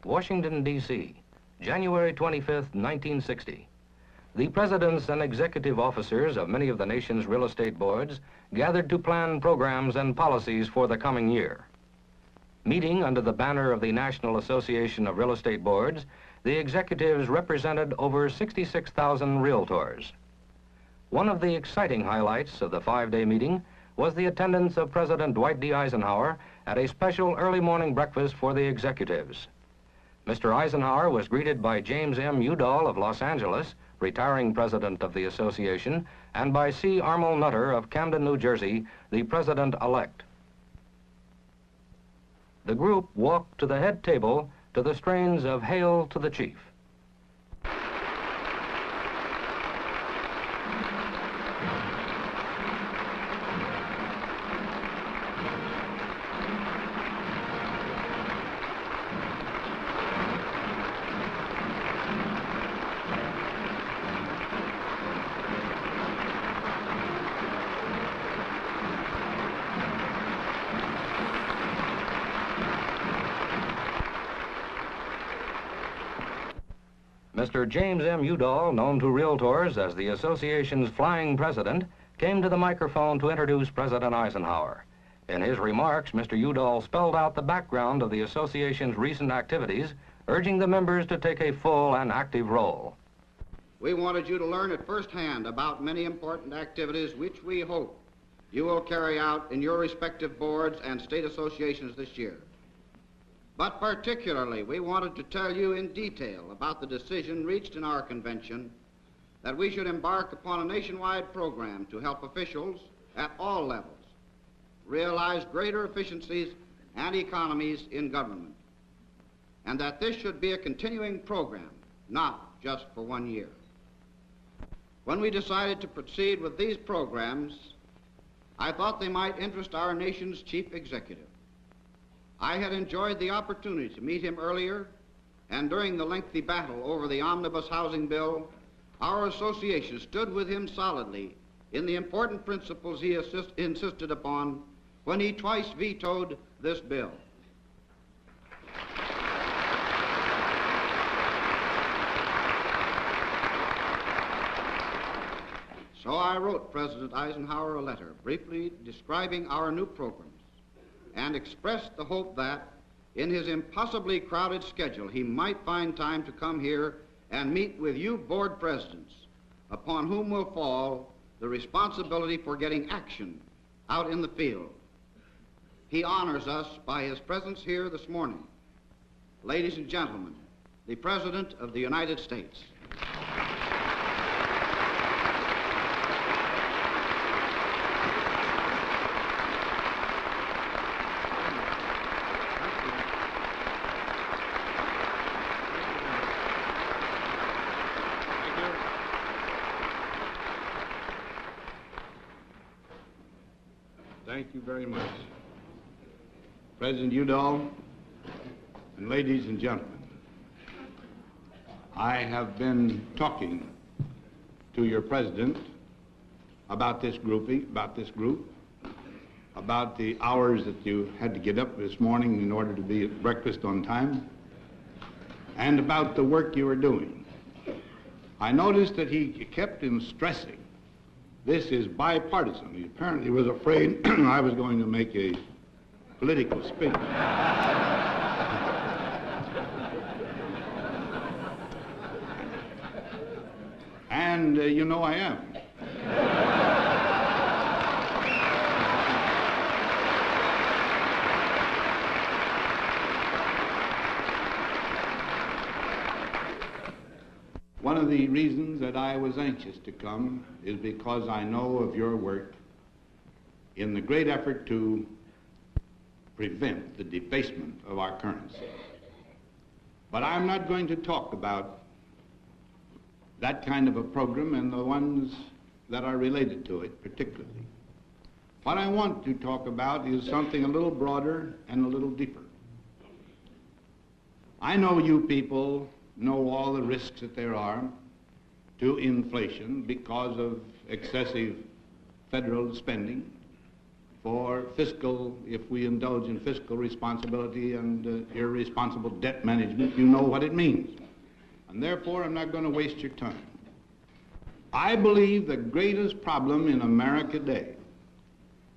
Washington, D.C., January 25th, 1960. The presidents and executive officers of many of the nation's real estate boards gathered to plan programs and policies for the coming year. Meeting under the banner of the National Association of Real Estate Boards, the executives represented over 66,000 realtors. One of the exciting highlights of the 5-day meeting was the attendance of President Dwight D. Eisenhower at a special early morning breakfast for the executives. Mr. Eisenhower was greeted by James M. Udall of Los Angeles, retiring president of the association, and by C. Armel Nutter of Camden, New Jersey, the president-elect. The group walked to the head table to the strains of Hail to the Chief. Mr. James M. Udall, known to realtors as the association's flying president, came to the microphone to introduce President Eisenhower. In his remarks, Mr. Udall spelled out the background of the association's recent activities, urging the members to take a full and active role. We wanted you to learn at first hand about many important activities which we hope you will carry out in your respective boards and state associations this year. But particularly, we wanted to tell you in detail about the decision reached in our convention that we should embark upon a nationwide program to help officials at all levels realize greater efficiencies and economies in government, and that this should be a continuing program, not just for 1 year. When we decided to proceed with these programs, I thought they might interest our nation's chief executive. I had enjoyed the opportunity to meet him earlier, and during the lengthy battle over the omnibus housing bill, our association stood with him solidly in the important principles he insisted upon when he twice vetoed this bill. So I wrote President Eisenhower a letter briefly describing our new programs and expressed the hope that, in his impossibly crowded schedule, he might find time to come here and meet with you board presidents, upon whom will fall the responsibility for getting action out in the field. He honors us by his presence here this morning. Ladies and gentlemen, the President of the United States. Thank you very much. President Udall and ladies and gentlemen, I have been talking to your president about this group, about the hours that you had to get up this morning in order to be at breakfast on time, and about the work you were doing. I noticed that he kept in stressing this is bipartisan. He apparently was afraid I was going to make a political speech. And you know I am. One of the reasons that I was anxious to come is because I know of your work in the great effort to prevent the debasement of our currency. But I'm not going to talk about that kind of a program and the ones that are related to it particularly. What I want to talk about is something a little broader and a little deeper. I know you people know all the risks that there are to inflation because of excessive federal spending, for fiscal, if we indulge in fiscal responsibility and irresponsible debt management, you know what it means. And therefore, I'm not going to waste your time. I believe the greatest problem in America today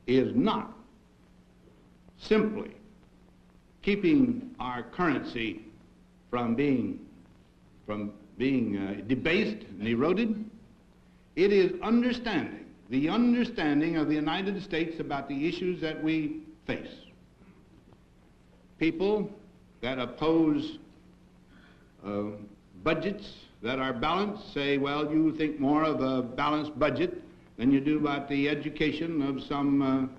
is not simply keeping our currency from being debased and eroded. It is the understanding of the United States about the issues that we face. People that oppose budgets that are balanced say, well, you think more of a balanced budget than you do about the education of some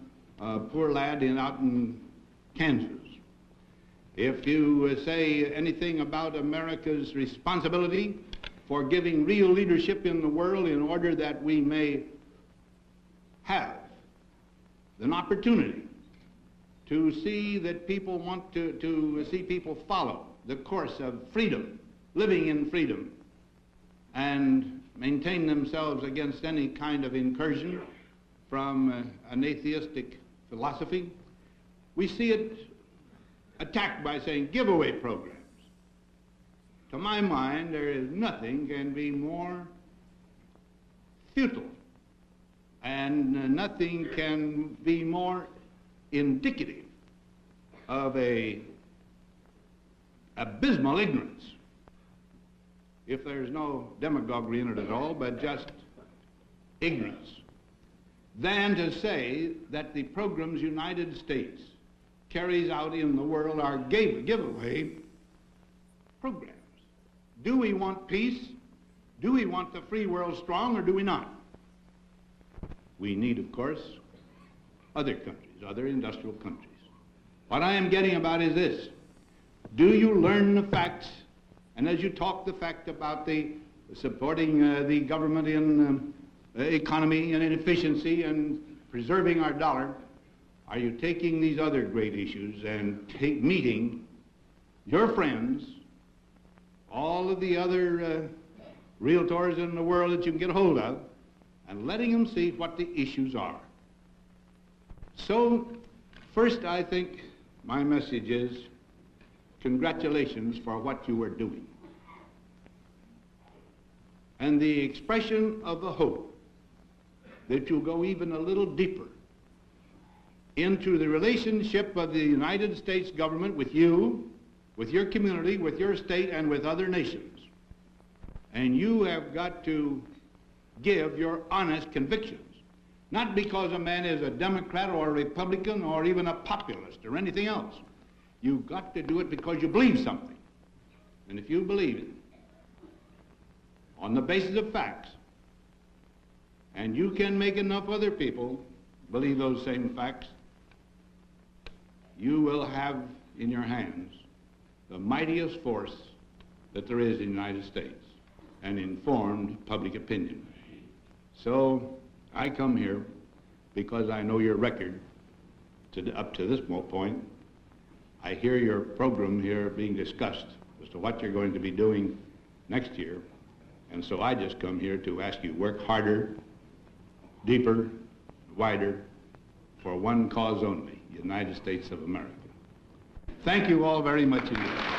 poor lad out in Kansas. If you say anything about America's responsibility for giving real leadership in the world in order that we may have an opportunity to see that people want to see people follow the course of freedom, living in freedom, and maintain themselves against any kind of incursion from an atheistic philosophy, we see it attacked by saying giveaway programs. To my mind, there is nothing can be more futile and nothing can be more indicative of a abysmal ignorance, if there's no demagoguery in it at all, but just ignorance, than to say that the programs United States carries out in the world are giveaway programs. Do we want peace? Do we want the free world strong, or do we not? We need, of course, other countries, other industrial countries. What I am getting about is this. Do you learn the facts? And as you talk the fact about the supporting the government in economy and in efficiency and preserving our dollar, are you taking these other great issues and meeting your friends, all of the other realtors in the world that you can get a hold of, and letting them see what the issues are? So, first, I think my message is congratulations for what you are doing. And the expression of the hope that you'll go even a little deeper into the relationship of the United States government with you, with your community, with your state, and with other nations. And you have got to give your honest convictions. Not because a man is a Democrat or a Republican or even a populist or anything else. You've got to do it because you believe something. And if you believe it on the basis of facts, and you can make enough other people believe those same facts, you will have in your hands the mightiest force that there is in the United States, an informed public opinion. So I come here because I know your record up to this point. I hear your program here being discussed as to what you're going to be doing next year. And so I just come here to ask you work harder, deeper, wider, for one cause only, the United States of America. Thank you all very much indeed.